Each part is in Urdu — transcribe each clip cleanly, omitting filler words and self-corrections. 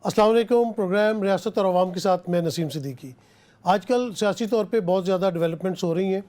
السلام علیکم. پروگرام ریاست اور عوام کے ساتھ میں نسیم صدیقی. آج کل سیاسی طور پہ بہت زیادہ ڈیولپمنٹس ہو رہی ہیں.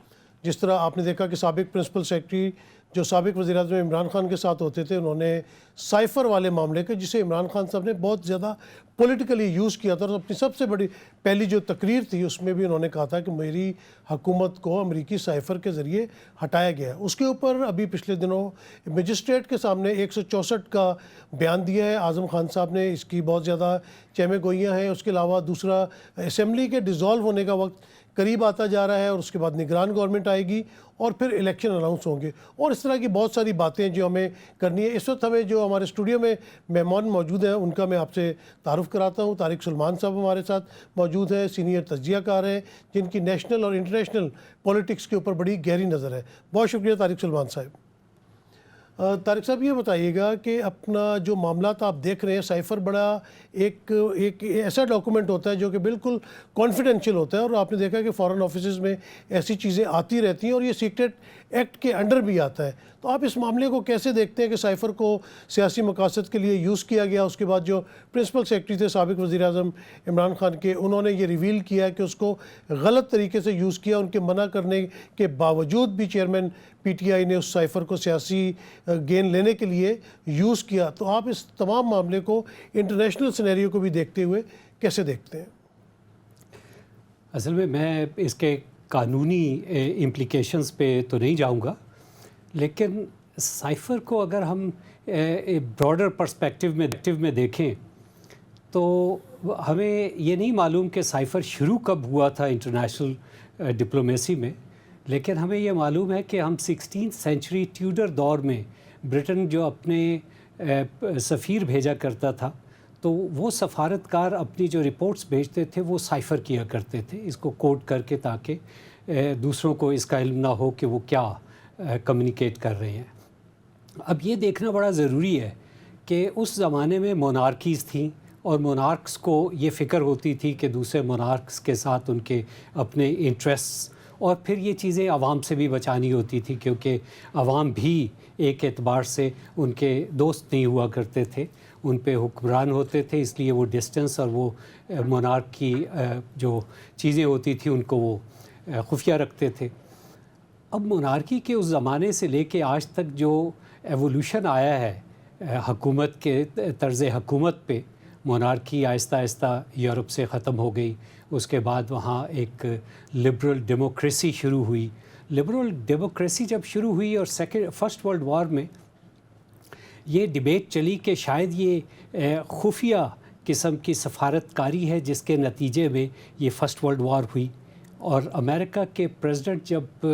جس طرح آپ نے دیکھا کہ سابق پرنسپل سیکرٹری جو سابق وزیر اعظم عمران خان کے ساتھ ہوتے تھے، انہوں نے سائفر والے معاملے کے جسے عمران خان صاحب نے بہت زیادہ پولیٹیکلی یوز کیا تھا، اور اپنی سب سے بڑی پہلی جو تقریر تھی اس میں بھی انہوں نے کہا تھا کہ میری حکومت کو امریکی سائفر کے ذریعے ہٹایا گیا ہے. اس کے اوپر ابھی پچھلے دنوں مجسٹریٹ کے سامنے 164 کا بیان دیا ہے اعظم خان صاحب نے. اس کی بہت زیادہ چہمے گوئیاں ہیں. اس کے علاوہ دوسرا، اسمبلی کے ڈیزالو ہونے کا وقت قریب آتا جا رہا ہے، اور اس کے بعد نگران گورنمنٹ آئے گی اور پھر الیکشن اناؤنس ہوں گے، اور اس طرح کی بہت ساری باتیں جو ہمیں کرنی ہے. اس وقت ہمیں جو ہمارے اسٹوڈیو میں مہمان موجود ہیں ان کا میں آپ سے تعارف کراتا ہوں. طارق سلمان صاحب ہمارے ساتھ موجود ہیں، سینئر تجزیہ کار ہیں جن کی نیشنل اور انٹرنیشنل پولیٹکس کے اوپر بڑی گہری نظر ہے. بہت شکریہ طارق سلمان صاحب. طارق صاحب، یہ بتائیے گا کہ اپنا جو معاملات آپ دیکھ رہے ہیں، سائفر بڑا ایک ایسا ڈاکومنٹ ہوتا ہے جو کہ بالکل کانفیڈینشیل ہوتا ہے، اور آپ نے دیکھا کہ فارن آفیسز میں ایسی چیزیں آتی رہتی ہیں اور یہ سیکرٹ ایکٹ کے انڈر بھی آتا ہے. تو آپ اس معاملے کو کیسے دیکھتے ہیں کہ سائفر کو سیاسی مقاصد کے لیے یوز کیا گیا؟ اس کے بعد جو پرنسپل سیکرٹری تھے سابق وزیر اعظم عمران خان کے، انہوں نے یہ ریویل کیا کہ اس کو غلط طریقے سے یوز کیا. ان کے منع کرنے کے باوجود بھی چیئرمین پی ٹی آئی نے اس سائفر کو سیاسی گین لینے کے لیے یوز کیا. تو آپ اس تمام معاملے کو انٹرنیشنل سینیریو کو بھی دیکھتے ہوئے کیسے دیکھتے ہیں؟ اصل میں اس کے قانونی امپلیکیشنز پہ تو نہیں جاؤں گا، لیکن سائفر کو اگر ہم براڈر پرسپیکٹیو میں دیکھیں تو ہمیں یہ نہیں معلوم کہ سائفر شروع کب ہوا تھا انٹرنیشنل ڈپلومیسی میں، لیکن ہمیں یہ معلوم ہے کہ ہم 16 سینچری ٹیوڈر دور میں برٹن جو اپنے سفیر بھیجا کرتا تھا تو وہ سفارتکار اپنی جو رپورٹس بھیجتے تھے وہ سائفر کیا کرتے تھے، اس کو کوڈ کر کے، تاکہ دوسروں کو اس کا علم نہ ہو کہ وہ کیا کمیونیکیٹ کر رہے ہیں. اب یہ دیکھنا بڑا ضروری ہے کہ اس زمانے میں مونارکیز تھیں، اور مونارکس کو یہ فکر ہوتی تھی کہ دوسرے مونارکس کے ساتھ ان کے اپنے انٹرسٹس، اور پھر یہ چیزیں عوام سے بھی بچانی ہوتی تھی، کیونکہ عوام بھی ایک اعتبار سے ان کے دوست نہیں ہوا کرتے تھے، ان پہ حکمران ہوتے تھے، اس لیے وہ ڈسٹنس اور وہ مونارک کی جو چیزیں ہوتی تھیں ان کو وہ خفیہ رکھتے تھے. اب مونارکی کے اس زمانے سے لے کے آج تک جو ایوولوشن آیا ہے حکومت کے طرز حکومت پہ، مونارکی آہستہ آہستہ یورپ سے ختم ہو گئی. اس کے بعد وہاں ایک لبرل ڈیموکریسی شروع ہوئی. لبرل ڈیموکریسی جب شروع ہوئی اور فرسٹ ورلڈ وار میں یہ ڈیبیٹ چلی کہ شاید یہ خفیہ قسم کی سفارتکاری ہے جس کے نتیجے میں یہ فرسٹ ورلڈ وار ہوئی. اور امریکہ کے پریزیڈنٹ جب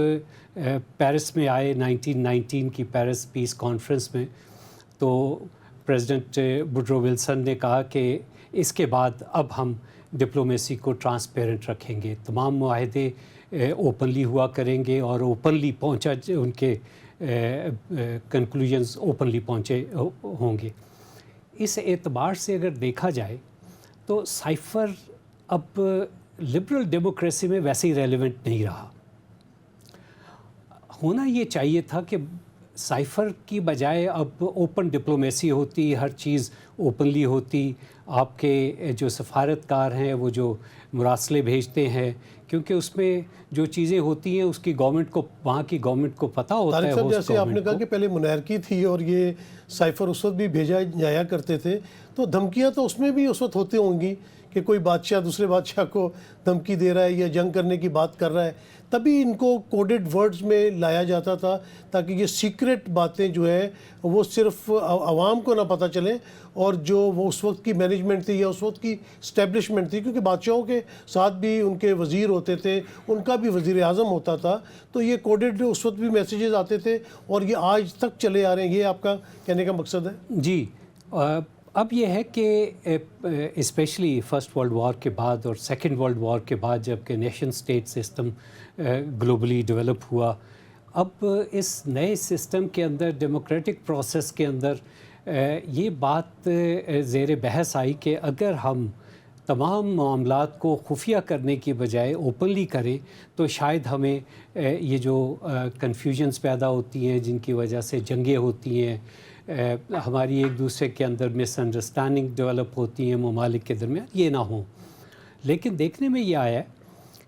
پیرس میں آئے 1919 کی پیرس پیس کانفرنس میں، تو پریزیڈنٹ ووڈرو ولسن نے کہا کہ اس کے بعد اب ہم ڈپلومیسی کو ٹرانسپیرنٹ رکھیں گے، تمام معاہدے اوپنلی ہوا کریں گے، اور اوپنلی پہنچا ان کے کنکلوژنز اوپنلی پہنچے ہوں گے. اس اعتبار سے اگر دیکھا جائے تو سائفر اب لبرل ڈیموکریسی میں ویسے ہی ریلیونٹ نہیں رہا. ہونا یہ چاہیے تھا کہ سائفر کی بجائے اب اوپن ڈپلومیسی ہوتی، ہر چیز اوپنلی ہوتی. آپ کے جو سفارتکار ہیں وہ جو مراسلے بھیجتے ہیں، کیونکہ اس میں جو چیزیں ہوتی ہیں اس کی گورنمنٹ کو، وہاں کی گورنمنٹ کو پتہ ہوتا ہے. طارق صاحب، جیسے آپ نے کہا کہ پہلے منارکی تھی اور یہ سائفر اس وقت بھی بھیجا جایا کرتے تھے، تو دھمکیاں تو اس میں بھی اس وقت ہوتی ہوں گی کہ کوئی بادشاہ دوسرے بادشاہ کو دھمکی دے رہا ہے یا جنگ کرنے کی بات کر رہا ہے، تبھی ان کو کوڈڈ ورڈز میں لایا جاتا تھا تاکہ یہ سیکرٹ باتیں جو ہے وہ صرف عوام کو نہ پتہ چلیں، اور جو وہ اس وقت کی مینجمنٹ تھی یا اس وقت کی اسٹیبلشمنٹ تھی، کیونکہ بادشاہوں کے ساتھ بھی ان کے وزیر ہوتے تھے، ان کا بھی وزیر اعظم ہوتا تھا، تو یہ کوڈڈ اس وقت بھی میسیجز آتے تھے اور یہ آج تک چلے آ رہے ہیں. یہ آپ کا کہنے کا مقصد ہے؟ جی. اب یہ ہے کہ اسپیشلی فرسٹ ورلڈ وار کے بعد اور سیکنڈ ورلڈ وار کے بعد جب کہ nation state system globally develop ہوا، اب اس نئے سسٹم کے اندر، ڈیموکریٹک پروسیس کے اندر یہ بات زیر بحث آئی کہ اگر ہم تمام معاملات کو خفیہ کرنے کی بجائے اوپنلی کریں تو شاید ہمیں یہ جو کنفیوژنس پیدا ہوتی ہیں، جن کی وجہ سے جنگیں ہوتی ہیں، ہماری ایک دوسرے کے اندر مس انڈرسٹینڈنگ ڈیولپ ہوتی ہیں ممالک کے درمیان، یہ نہ ہوں. لیکن دیکھنے میں یہ آیا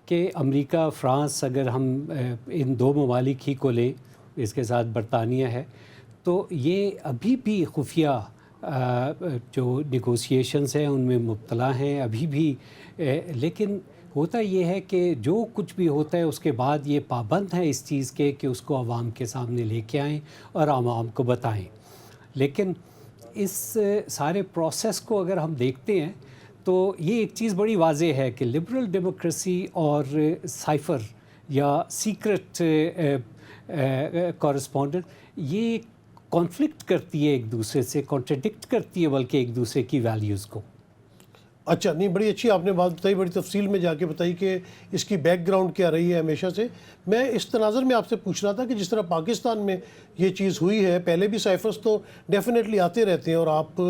کہ امریکہ، فرانس، اگر ہم ان دو ممالک ہی کو لیں، اس کے ساتھ برطانیہ ہے، تو یہ ابھی بھی خفیہ جو نیگوسیشنز ہیں ان میں مبتلا ہیں ابھی بھی. لیکن ہوتا یہ ہے کہ جو کچھ بھی ہوتا ہے اس کے بعد یہ پابند ہیں اس چیز کے کہ اس کو عوام کے سامنے لے کے آئیں اور عوام کو بتائیں. لیکن اس سارے پروسیس کو اگر ہم دیکھتے ہیں تو یہ ایک چیز بڑی واضح ہے کہ لبرل ڈیموکریسی اور سائفر یا سیکرٹ کورسپونڈنٹ یہ کانفلکٹ کرتی ہے ایک دوسرے سے، کانٹرڈکٹ کرتی ہے بلکہ ایک دوسرے کی ویلیوز کو. اچھا، نہیں بڑی اچھی آپ نے بات بتائی، بڑی تفصیل میں جا کے بتائی کہ اس کی بیک گراؤنڈ کیا رہی ہے ہمیشہ سے. میں اس تناظر میں آپ سے پوچھ رہا تھا کہ جس طرح پاکستان میں یہ چیز ہوئی ہے، پہلے بھی سائفرز تو ڈیفینیٹلی آتے رہتے ہیں اور آپ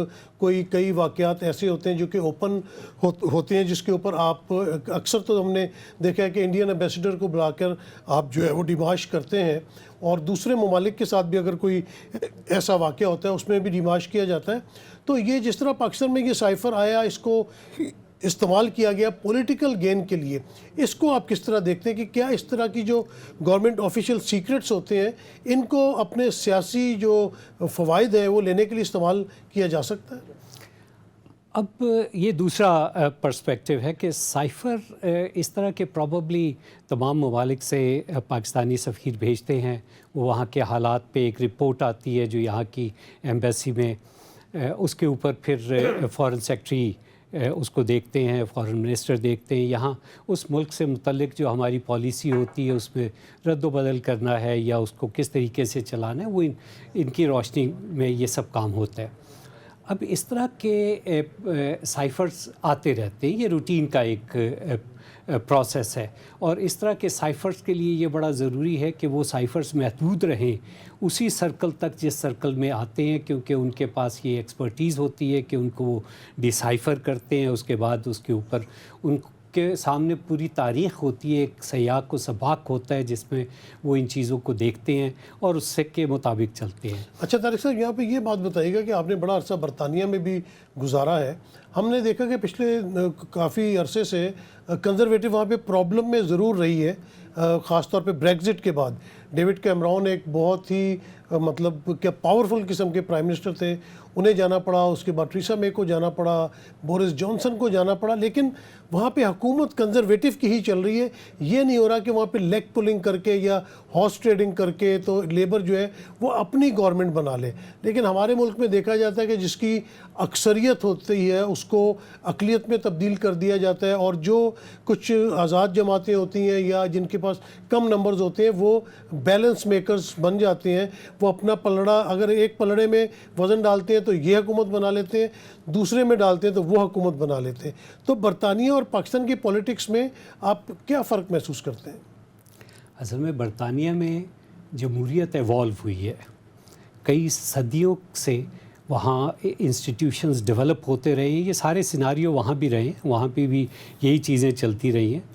کئی واقعات ایسے ہوتے ہیں جو کہ اوپن ہوتے ہیں، جس کے اوپر آپ اکثر تو ہم نے دیکھا ہے کہ انڈین ایمبیسیڈر کو بلا کر آپ جو ہے وہ ڈیمارش کرتے ہیں، اور دوسرے ممالک کے ساتھ بھی اگر کوئی ایسا واقعہ ہوتا ہے اس میں بھی ڈیمارش کیا جاتا ہے. تو یہ جس طرح پاکستان میں یہ سائفر آیا، اس کو استعمال کیا گیا پولیٹیکل گین کے لیے، اس کو آپ کس طرح دیکھتے ہیں کہ کیا اس طرح کی جو گورنمنٹ آفیشیل سیکرٹس ہوتے ہیں ان کو اپنے سیاسی جو فوائد ہیں وہ لینے کے لیے استعمال کیا جا سکتا ہے؟ اب یہ دوسرا پرسپیکٹیو ہے کہ سائفر اس طرح کے پروبیبلی تمام ممالک سے پاکستانی سفیر بھیجتے ہیں، وہ وہاں کے حالات پہ ایک رپورٹ آتی ہے جو یہاں کی ایمبیسی میں، اس کے اوپر پھر فارن سیکرٹری اس کو دیکھتے ہیں، فارن منسٹر دیکھتے ہیں. یہاں اس ملک سے متعلق جو ہماری پالیسی ہوتی ہے اس میں رد و بدل کرنا ہے یا اس کو کس طریقے سے چلانا ہے، وہ ان کی روشنی میں یہ سب کام ہوتا ہے. اب اس طرح کے سائفرز آتے رہتے ہیں، یہ روٹین کا ایک پروسیس ہے، اور اس طرح کے سائفرز کے لیے یہ بڑا ضروری ہے کہ وہ سائفرز محدود رہیں اسی سرکل تک جس سرکل میں آتے ہیں، کیونکہ ان کے پاس یہ ایکسپرٹیز ہوتی ہے کہ ان کو وہ ڈیسائفر کرتے ہیں. اس کے بعد اس کے اوپر ان کے سامنے پوری تاریخ ہوتی ہے، ایک سیاق کو سباق ہوتا ہے جس میں وہ ان چیزوں کو دیکھتے ہیں اور اس سے کے مطابق چلتے ہیں. اچھا طارق صاحب، یہاں پہ یہ بات بتائیے گا کہ آپ نے بڑا عرصہ برطانیہ میں بھی گزارا ہے. ہم نے دیکھا کہ پچھلے کافی عرصے سے کنزرویٹو وہاں پہ پرابلم میں ضرور رہی ہے، خاص طور پہ بریگزٹ کے بعد. ڈیوڈ کیمرون ایک بہت ہی مطلب کیا پاورفل قسم کے پرائم منسٹر تھے، انہیں جانا پڑا، اس کے بعد ٹریسا مے کو جانا پڑا، بورس جانسن کو جانا پڑا، لیکن وہاں پہ حکومت کنزرویٹو کی ہی چل رہی ہے. یہ نہیں ہو رہا کہ وہاں پہ لیگ پولنگ کر کے یا ہارس ٹریڈنگ کر کے تو لیبر جو ہے وہ اپنی گورنمنٹ بنا لے. لیکن ہمارے ملک میں دیکھا جاتا ہے کہ جس کی اکثریت ہوتی ہے اس کو اقلیت میں تبدیل کر دیا جاتا ہے، اور جو کچھ آزاد جماعتیں ہوتی ہیں یا جن کے پاس کم نمبرز ہوتے ہیں وہ بیلنس میکرز بن جاتے ہیں. وہ اپنا پلڑا اگر ایک پلڑے میں وزن ڈالتے ہیں تو یہ حکومت بنا لیتے ہیں، دوسرے میں ڈالتے ہیں تو وہ حکومت بنا لیتے ہیں. تو برطانیہ اور پاکستان کی پولیٹکس میں آپ کیا فرق محسوس کرتے ہیں؟ اصل میں برطانیہ میں جمہوریت ایوالو ہوئی ہے، کئی صدیوں سے وہاں انسٹیٹیوشنز ڈیولپ ہوتے رہے ہیں. یہ سارے سیناریو وہاں بھی رہے ہیں، وہاں پہ بھی یہی چیزیں چلتی رہی ہیں،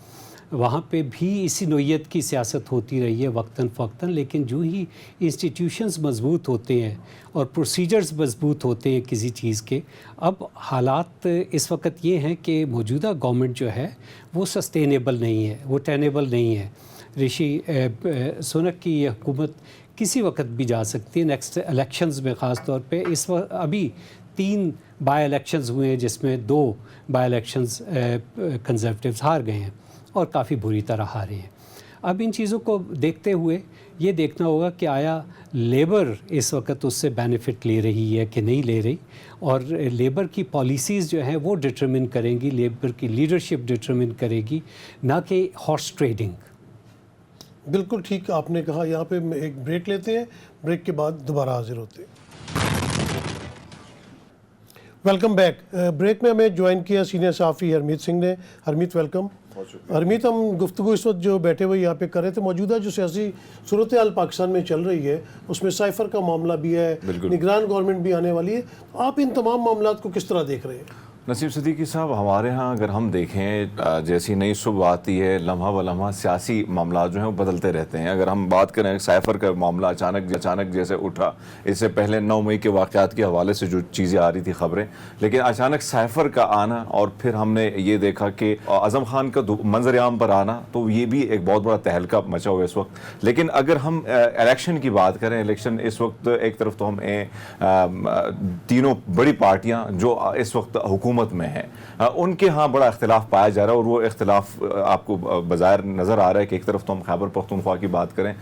وہاں پہ بھی اسی نوعیت کی سیاست ہوتی رہی ہے وقتاً فوقتاً. لیکن جو ہی انسٹیٹیوشنز مضبوط ہوتے ہیں اور پروسیجرز مضبوط ہوتے ہیں کسی چیز کے، اب حالات اس وقت یہ ہیں کہ موجودہ گورنمنٹ جو ہے وہ سسٹینیبل نہیں ہے، وہ ٹینیبل نہیں ہے. رشی سنک کی یہ حکومت کسی وقت بھی جا سکتی ہے، نیکسٹ الیکشنز میں خاص طور پہ. اس وقت ابھی 3 بائی الیکشنز ہوئے ہیں جس میں 2 بائی الیکشنز کنزرویٹیوز ہار گئے ہیں اور کافی بری طرح ہارے ہیں. اب ان چیزوں کو دیکھتے ہوئے یہ دیکھنا ہوگا کہ آیا لیبر اس وقت اس سے بینیفٹ لے رہی ہے کہ نہیں لے رہی، اور لیبر کی پالیسیز جو ہیں وہ ڈٹرمن کریں گی، لیبر کی لیڈرشپ ڈٹرمن کرے گی، نہ کہ ہارس ٹریڈنگ. بالکل ٹھیک آپ نے کہا. یہاں پہ ایک بریک لیتے ہیں، بریک کے بعد دوبارہ حاضر ہوتے ہیں. Welcome back. بریک میں ہمیں جوائن کیا سینئر صحافی ہرمیت سنگھ نے. ہرمیت ویلکم. ہرمیت، ہم گفتگو اس وقت جو بیٹھے ہوئے یہاں پہ کر رہے تھے، موجودہ جو سیاسی صورتحال پاکستان میں چل رہی ہے اس میں سائفر کا معاملہ بھی ہے، نگران گورنمنٹ بھی آنے والی ہے. آپ ان تمام معاملات کو کس طرح دیکھ رہے ہیں؟ نسیم صدیقی صاحب، ہمارے ہاں اگر ہم دیکھیں جیسی نئی صبح آتی ہے لمحہ و لمحہ سیاسی معاملات جو ہیں وہ بدلتے رہتے ہیں. اگر ہم بات کریں سائفر کا معاملہ اچانک جیسے اٹھا، اس سے پہلے 9 مئی کے واقعات کے حوالے سے جو چیزیں آ رہی تھی خبریں، لیکن اچانک سائفر کا آنا اور پھر ہم نے یہ دیکھا کہ اعظم خان کا منظر عام پر آنا، تو یہ بھی ایک بہت بڑا تہلکہ مچا ہوا ہے اس وقت. لیکن اگر ہم الیکشن کی بات کریں، الیکشن اس وقت ایک طرف تو ہم تینوں بڑی پارٹیاں جو اس وقت حکومت میں ہیں ان کے ہاں بڑا اختلاف پایا جا رہا ہے، اور وہ اختلاف آپ کو بظاہر نظر آ رہا ہے کہ ایک طرف تو ہم خیبر پختونخوا کی بات کریں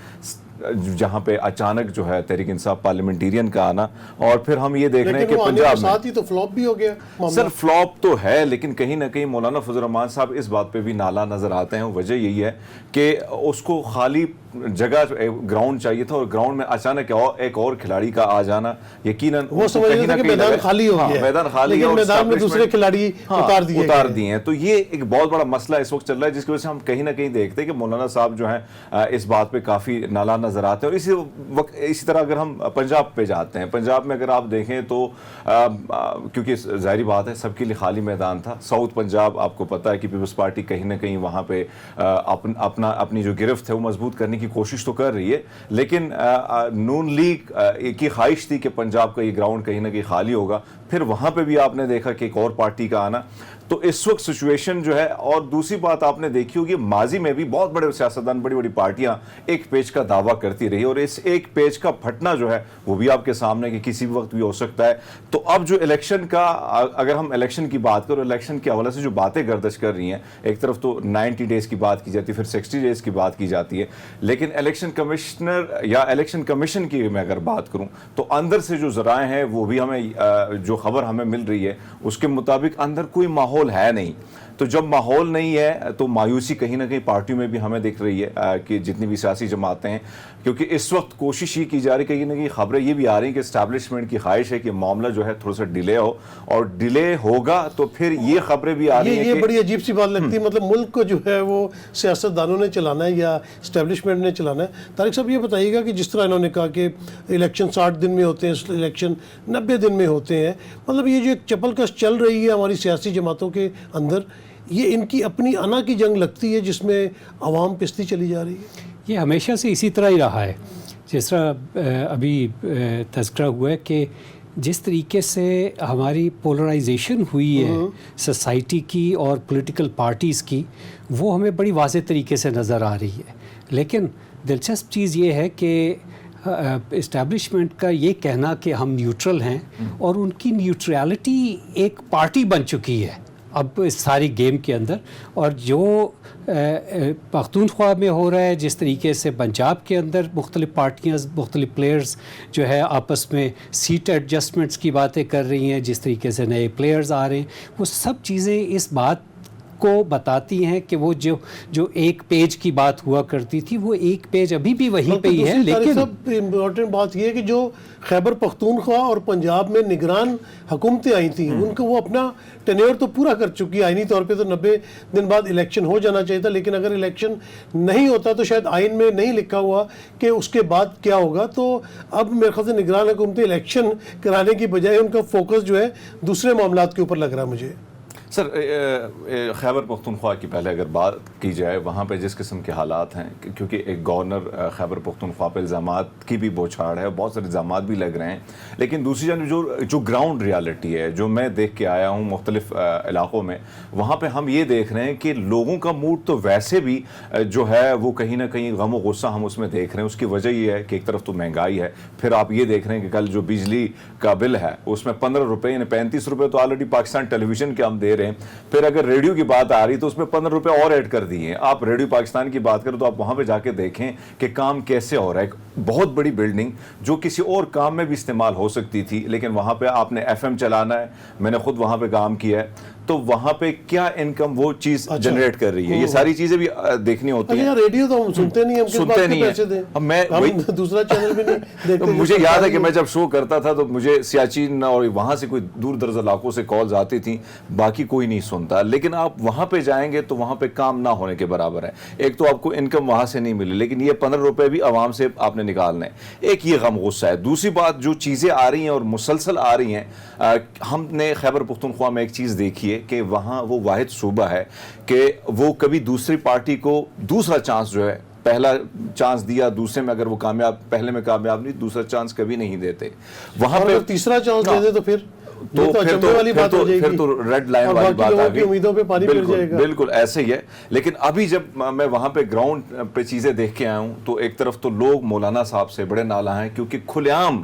جہاں پہ اچانک جو ہے تحریک انصاف پارلیمنٹیرین کا آنا، اور پھر ہم یہ دیکھ رہے ہیں کہ پنجاب میں ساتھ ہی تو فلاپ بھی ہو گیا. سر فلاپ تو ہے، لیکن کہیں نہ کہیں مولانا فضل الرحمان صاحب اس بات پہ بھی نالا نظر آتے ہیں. وجہ یہی ہے کہ اس کو خالی جگہ گراؤنڈ چاہیے تھا، اور گراؤنڈ میں اچانک ایک اور کھلاڑی کا آ جانا یقیناً وہ سمجھ رہے تھے کہ میدان خالی ہو گیا، میدان خالی ہے لیکن اور میدان میں دوسرے کھلاڑی اتار دیے ہیں. تو یہ ایک بہت بڑا مسئلہ اس وقت چل رہا ہے، جس کی وجہ سے ہم کہیں نہ کہیں دیکھتے ہیں کہ مولانا صاحب جو ہیں اس بات پہ کافی نالا نظر آتے ہیں. اور اسی طرح اگر ہم پنجاب پہ جاتے ہیں، پنجاب میں اگر آپ دیکھیں تو کیونکہ ظاہری بات ہے سب کے لیے خالی میدان تھا. ساؤتھ پنجاب آپ کو پتہ ہے کہ پیپلز پارٹی کہیں نہ کہیں وہاں پہ اپنی جو گرفت ہے وہ مضبوط کرنے کی کوشش تو کر رہی ہے، لیکن نون لیگ کی خواہش تھی کہ پنجاب کا یہ گراؤنڈ کہیں نہ کہیں خالی ہوگا. پھر وہاں پہ بھی آپ نے دیکھا کہ ایک اور پارٹی کا آنا. تو اس وقت سچویشن جو ہے، اور دوسری بات آپ نے دیکھی ہوگی ماضی میں بھی بہت بڑے سیاستدان بڑی بڑی پارٹیاں ایک پیج کا دعویٰ کرتی رہی، اور اس ایک پیج کا پھٹنا جو ہے وہ بھی آپ کے سامنے کہ کسی بھی وقت بھی ہو سکتا ہے. تو اب جو الیکشن کا، اگر ہم الیکشن کی بات کریں، الیکشن کے حوالے سے جو باتیں گردش کر رہی ہیں، ایک طرف تو 90 ڈیز کی بات کی جاتی ہے، پھر 60 ڈیز کی بات کی جاتی ہے، لیکن الیکشن کمشنر یا الیکشن کمیشن کی میں اگر بات کروں تو اندر سے جو ذرائع ہیں وہ بھی ہمیں جو خبر ہمیں مل رہی ہے اس کے مطابق اندر کوئی ماحول ہے نہیں. تو جب ماحول نہیں ہے تو مایوسی کہیں نہ کہیں پارٹیوں میں بھی ہمیں دکھ رہی ہے کہ جتنی بھی سیاسی جماعتیں ہیں، کیونکہ اس وقت کوشش یہ کی جا رہی ہے، کہیں نہ کہیں خبریں یہ بھی آ رہی ہیں کہ اسٹیبلشمنٹ کی خواہش ہے کہ معاملہ جو ہے تھوڑا سا ڈیلے ہو، اور ڈیلے ہوگا تو پھر یہ خبریں بھی آ رہی ہیں. یہ بڑی عجیب سی بات لگتی ہے، مطلب ملک کو جو ہے وہ سیاستدانوں نے چلانا ہے یا اسٹیبلشمنٹ نے چلانا ہے. طارق صاحب یہ بتائیے گا کہ جس طرح انہوں نے کہا کہ الیکشن 60 دن میں ہوتے ہیں، الیکشن 90 دن میں ہوتے ہیں، مطلب یہ جو ایک چپل کش چل رہی ہے ہماری سیاسی جماعتوں کے اندر، یہ ان کی اپنی انا کی جنگ لگتی ہے جس میں عوام پستی چلی جا رہی ہے. یہ ہمیشہ سے اسی طرح ہی رہا ہے. جس طرح ابھی تذکرہ ہوا ہے کہ جس طریقے سے ہماری پولرائزیشن ہوئی ہے سوسائٹی کی اور پولیٹیکل پارٹیز کی، وہ ہمیں بڑی واضح طریقے سے نظر آ رہی ہے. لیکن دلچسپ چیز یہ ہے کہ اسٹیبلشمنٹ کا یہ کہنا کہ ہم نیوٹرل ہیں، اور ان کی نیوٹریلٹی ایک پارٹی بن چکی ہے اب اس ساری گیم کے اندر. اور جو پختونخوا میں ہو رہا ہے، جس طریقے سے پنجاب کے اندر مختلف پارٹیاں، مختلف پلیئرز جو ہے آپس میں سیٹ ایڈجسٹمنٹس کی باتیں کر رہی ہیں، جس طریقے سے نئے پلیئرز آ رہے ہیں، وہ سب چیزیں اس بات کو بتاتی ہیں کہ وہ جو ایک پیج کی بات ہوا کرتی تھی، وہ ایک پیج ابھی بھی وہیں پہ ہی ہے. لیکن امپورٹنٹ بات یہ ہے کہ جو خیبر پختونخوا اور پنجاب میں نگران حکومتیں آئی تھیں، ان کو وہ اپنا ٹینیور تو پورا کر چکی ہے. آئینی طور پہ تو 90 دن بعد الیکشن ہو جانا چاہیے تھا، لیکن اگر الیکشن نہیں ہوتا تو شاید آئین میں نہیں لکھا ہوا کہ اس کے بعد کیا ہوگا. تو اب میرے خیال سے نگران حکومتیں الیکشن کرانے کی بجائے ان کا فوکس جو ہے دوسرے معاملات کے اوپر لگ رہا ہے مجھے. سر خیبر پختونخوا کی پہلے اگر بات کی جائے، وہاں پہ جس قسم کے حالات ہیں، کیونکہ ایک گورنر خیبر پختونخوا پہ الزامات کی بھی بوچھاڑ ہے، بہت سارے الزامات بھی لگ رہے ہیں، لیکن دوسری جانب جو گراؤنڈ ریالٹی ہے، جو میں دیکھ کے آیا ہوں مختلف علاقوں میں، وہاں پہ ہم یہ دیکھ رہے ہیں کہ لوگوں کا موڈ تو ویسے بھی جو ہے وہ کہیں نہ کہیں غم و غصہ ہم اس میں دیکھ رہے ہیں. اس کی وجہ یہ ہے کہ ایک طرف تو مہنگائی ہے، پھر آپ یہ دیکھ رہے ہیں کہ کل جو بجلی کا بل ہے اس میں 15 روپے یعنی 35 روپے تو آلریڈی پاکستان ٹیلی ویژن کے ہم دے رہے ہیں. پھر اگر ریڈیو کی بات آ رہی تو اس میں 15 روپے اور ایڈ کر دیے ہیں. آپ ریڈیو پاکستان کی بات کریں تو آپ وہاں پہ جا کے دیکھیں کہ کام کیسے ہو رہا ہے. ایک بہت بڑی بلڈنگ جو کسی اور کام میں بھی استعمال ہو سکتی تھی، لیکن وہاں پہ آپ نے FM چلانا ہے. میں نے خود وہاں پہ کام کیا ہے تو وہاں پہ کیا انکم وہ چیز جنریٹ کر رہی ہے, یہ ساری چیزیں بھی دیکھنی ہوتی ہیں. ریڈیو تو ہم سنتے نہیں, ہم کس بات کے پیسے دیں, ہم دوسرا چینل بھی نہیں دیکھتے. مجھے یاد ہے کہ میں جب شو کرتا تھا تو مجھے سیاچین اور وہاں سے کوئی دور دراز علاقوں سے کالز آتی تھیں, باقی کوئی نہیں سنتا. لیکن آپ وہاں پہ جائیں گے تو وہاں پہ کام نہ ہونے کے برابر ہے. ایک تو آپ کو انکم وہاں سے نہیں ملے, لیکن یہ 15 روپے بھی عوام سے آپ نے نکالنے. ایک یہ غم غصہ ہے. دوسری بات, جو چیزیں آ رہی ہیں اور مسلسل آ رہی ہیں, ہم نے خیبر پختونخوا میں ایک چیز دیکھی ہے کہ وہاں وہ واحد صوبہ ہے کہ وہ کبھی دوسری پارٹی کو دوسرا چانس جو ہے, پہلا چانس دیا, دوسرے میں اگر وہ کامیاب, پہلے میں کامیاب نہیں, دوسرا چانس کبھی نہیں دیتے. وہاں پہ تیسرا چانس دے دے تو پھر تو ریڈ لائن والی بات آ گئی, امیدوں پہ پانی پھر جائے گا. بالکل ایسے ہی ہے. لیکن ابھی جب میں وہاں پہ گراؤنڈ پہ چیزیں دیکھ کے آیا ہوں تو ایک طرف تو لوگ مولانا صاحب سے بڑے نالاں ہیں, کیونکہ کھلے عام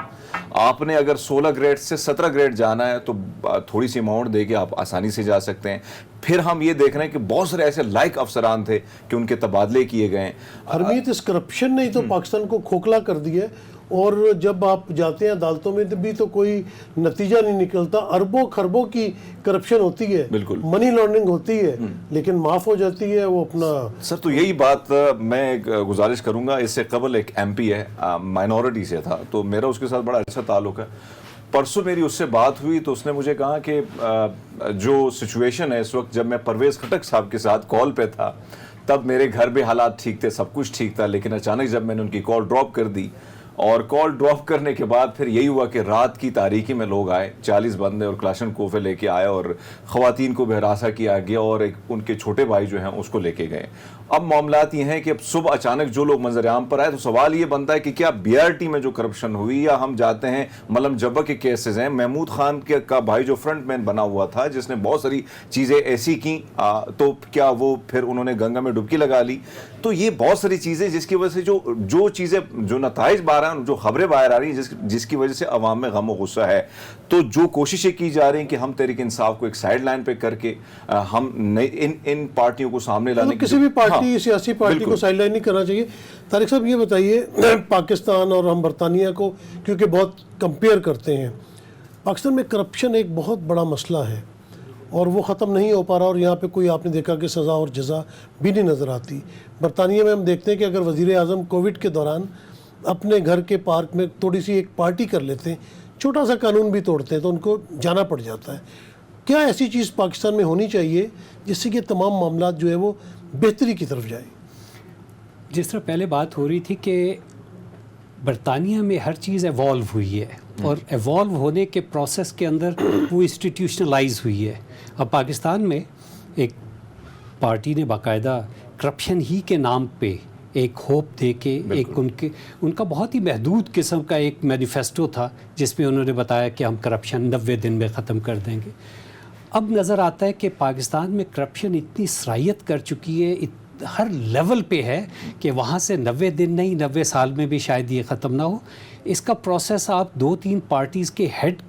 آپ نے اگر 16 گریڈ سے 17 گریڈ جانا ہے تو تھوڑی سی اماؤنٹ دے کے آپ آسانی سے جا سکتے ہیں. پھر ہم یہ دیکھ رہے ہیں کہ بہت سارے ایسے لائق افسران تھے کہ ان کے تبادلے کیے گئے ہیں. ہرمیت, اس کرپشن نے ہی تو پاکستان کو کھوکھلا کر دیا ہے, اور جب آپ جاتے ہیں عدالتوں میں بھی تو کوئی نتیجہ نہیں نکلتا. اربوں خربوں کی کرپشن ہوتی ہے, بالکل منی لانڈرنگ ہوتی ہے, لیکن معاف ہو جاتی ہے وہ اپنا. سر تو یہی بات میں گزارش کروں گا. اس سے قبل ایک ایم پی ہے, مائنورٹی سے تھا, تو میرا اس کے ساتھ بڑا اچھا تعلق ہے. پرسوں میری اس سے بات ہوئی تو اس نے مجھے کہا کہ جو سچویشن ہے اس وقت, جب میں پرویز خٹک صاحب کے ساتھ کال پہ تھا تب میرے گھر بھی حالات ٹھیک تھے, سب کچھ ٹھیک تھا, لیکن اچانک جب میں نے ان کی کال ڈراپ کر دی, اور کال ڈراپ کرنے کے بعد پھر یہی ہوا کہ رات کی تاریکی میں لوگ آئے, 40 بندے اور کلاشن کوفے لے کے آئے, اور خواتین کو بہراسا کیا گیا, اور ایک ان کے چھوٹے بھائی جو ہیں اس کو لے کے گئے. اب معاملات یہ ہیں کہ اب صبح اچانک جو لوگ منظر عام پر آئے تو سوال یہ بنتا ہے کہ کیا بی آر ٹی میں جو کرپشن ہوئی, یا ہم جاتے ہیں ملم جبہ کے کیسز ہیں, محمود خان کا بھائی جو فرنٹ مین بنا ہوا تھا جس نے بہت ساری چیزیں ایسی کی, تو کیا وہ پھر انہوں نے گنگا میں ڈبکی لگا لی. تو یہ بہت ساری چیزیں جس کی وجہ سے جو چیزیں, جو نتائج باہر ہیں, جو خبریں باہر آ رہی ہیں, جس کی وجہ سے عوام میں غم و غصہ ہے. تو جو کوششیں کی جا رہی ہیں کہ ہم تحریک انصاف کو ایک سائیڈ لائن پہ کر کے ہم ان پارٹیوں کو سامنے لانے, کسی بھی پارٹی, سیاسی پارٹی کو سائیڈ لائن نہیں کرنا چاہیے. طارق صاحب یہ بتائیے, پاکستان اور ہم برطانیہ کو کیونکہ بہت کمپیئر کرتے ہیں, پاکستان میں کرپشن ایک بہت بڑا مسئلہ ہے اور وہ ختم نہیں ہو پا رہا, اور یہاں پہ کوئی آپ نے دیکھا کہ سزا اور جزا بھی نہیں نظر آتی. برطانیہ میں ہم دیکھتے ہیں کہ اگر وزیر اعظم کووڈ کے دوران اپنے گھر کے پارک میں تھوڑی سی ایک پارٹی کر لیتے ہیں, چھوٹا سا قانون بھی توڑتے ہیں, تو ان کو جانا پڑ جاتا ہے. کیا ایسی چیز پاکستان میں ہونی چاہیے جس سے کہ تمام معاملات جو ہے وہ بہتری کی طرف جائیں؟ جس طرح پہلے بات ہو رہی تھی کہ برطانیہ میں ہر چیز ایوالو ہوئی ہے, اور ایوالو ہونے کے پروسیس کے اندر وہ انسٹیٹیوشنلائز ہوئی ہے. اب پاکستان میں ایک پارٹی نے باقاعدہ کرپشن ہی کے نام پہ ایک ہوپ دے کے, ایک ان کا بہت ہی محدود قسم کا ایک مینیفیسٹو تھا جس میں انہوں نے بتایا کہ ہم کرپشن 90 دن میں ختم کر دیں گے. اب نظر آتا ہے کہ پاکستان میں کرپشن اتنی سرایت کر چکی ہے, ہر لیول پہ ہے کہ وہاں سے 90 دن نہیں 90 سال میں بھی شاید یہ ختم نہ ہو. اس کا پروسیس آپ 2-3 پارٹیز کے ہیڈ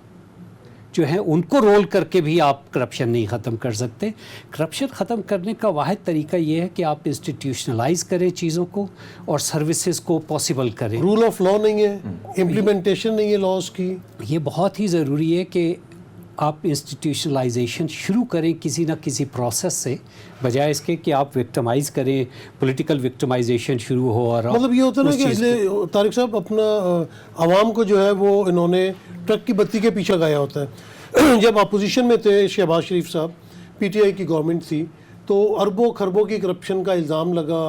جو ہیں ان کو رول کر کے بھی آپ کرپشن نہیں ختم کر سکتے. کرپشن ختم کرنے کا واحد طریقہ یہ ہے کہ آپ انسٹیٹیوشنلائز کریں چیزوں کو اور سروسز کو پاسبل کریں. رول آف لا نہیں ہے, امپلیمنٹیشن نہیں ہے لاز کی. یہ بہت ہی ضروری ہے کہ آپ انسٹیٹیوشنلائزیشن شروع کریں کسی نہ کسی پروسیس سے, بجائے اس کے کہ آپ وکٹمائز کریں, پولیٹیکل وکٹمائزیشن شروع ہو. اور مطلب یہ ہوتا ہے نا کہ طارق صاحب اپنا عوام کو جو ہے وہ انہوں نے ٹرک کی بتی کے پیچھے گایا ہوتا ہے. جب اپوزیشن میں تھے شہباز شریف صاحب, پی ٹی آئی کی گورنمنٹ تھی, تو اربوں خربوں کی کرپشن کا الزام لگا,